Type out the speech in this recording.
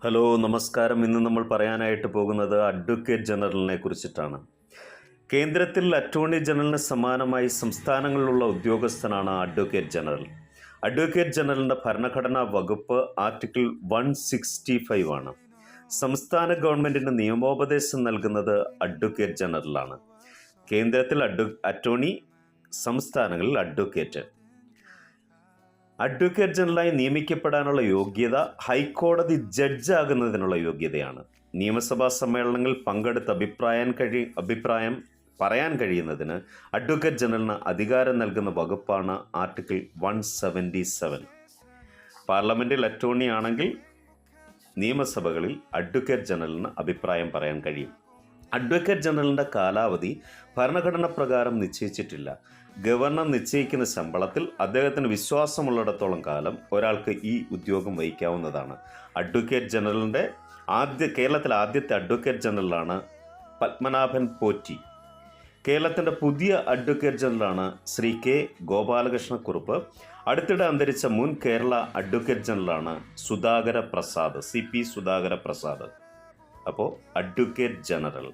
Hello നമസ്കാരം. ഇന്ന് നമ്മൾ പറയാനായിട്ട് പോകുന്നത് അഡ്വക്കേറ്റ് ജനറലിനെ കുറിച്ചിട്ടാണ്. കേന്ദ്രത്തിൽ അറ്റോർണി ജനറലിന് സമാനമായി സംസ്ഥാനങ്ങളിലുള്ള ഉദ്യോഗസ്ഥനാണ് അഡ്വക്കേറ്റ് ജനറൽ. അഡ്വക്കേറ്റ് ജനറലിൻ്റെ ഭരണഘടനാ വകുപ്പ് ആർട്ടിക്കിൾ 165 ആണ്. സംസ്ഥാന ഗവൺമെൻറ്റിന് നിയമോപദേശം നൽകുന്നത് അഡ്വക്കേറ്റ് ജനറലാണ്. കേന്ദ്രത്തിൽ അറ്റോർണി, സംസ്ഥാനങ്ങളിൽ അഡ്വക്കേറ്റ്. അഡ്വക്കേറ്റ് ജനറലായി നിയമിക്കപ്പെടാനുള്ള യോഗ്യത ഹൈക്കോടതി ജഡ്ജാകുന്നതിനുള്ള യോഗ്യതയാണ്. നിയമസഭാ സമ്മേളനങ്ങളിൽ പങ്കെടുത്ത് അഭിപ്രായം പറയാൻ കഴിയുന്നതിന് അഡ്വക്കേറ്റ് ജനറലിന് അധികാരം നൽകുന്ന വകുപ്പാണ് ആർട്ടിക്കിൾ 177. പാർലമെൻറ്റിൽ അറ്റോർണി ആണെങ്കിൽ നിയമസഭകളിൽ അഡ്വക്കേറ്റ് ജനറലിന് അഭിപ്രായം പറയാൻ കഴിയും. അഡ്വക്കേറ്റ് ജനറലിൻ്റെ കാലാവധി ഭരണഘടന പ്രകാരം നിശ്ചയിച്ചിട്ടില്ല. ഗവർണർ നിശ്ചയിക്കുന്ന ശമ്പളത്തിൽ അദ്ദേഹത്തിന് വിശ്വാസമുള്ളിടത്തോളം കാലം ഒരാൾക്ക് ഈ ഉദ്യോഗം വഹിക്കാവുന്നതാണ്. അഡ്വക്കേറ്റ് ജനറലിൻ്റെ കേരളത്തിലെ ആദ്യത്തെ അഡ്വക്കേറ്റ് ജനറലാണ് പത്മനാഭൻ പോറ്റി. കേരളത്തിൻ്റെ പുതിയ അഡ്വക്കേറ്റ് ജനറലാണ് ശ്രീ കെ ഗോപാലകൃഷ്ണക്കുറുപ്പ്. അടുത്തിടെ അന്തരിച്ച മുൻ കേരള അഡ്വക്കേറ്റ് ജനറലാണ് സുധാകര പ്രസാദ്, CP സുധാകര പ്രസാദ്. അപ്പോൾ അഡ്വക്കേറ്റ് ജനറൽ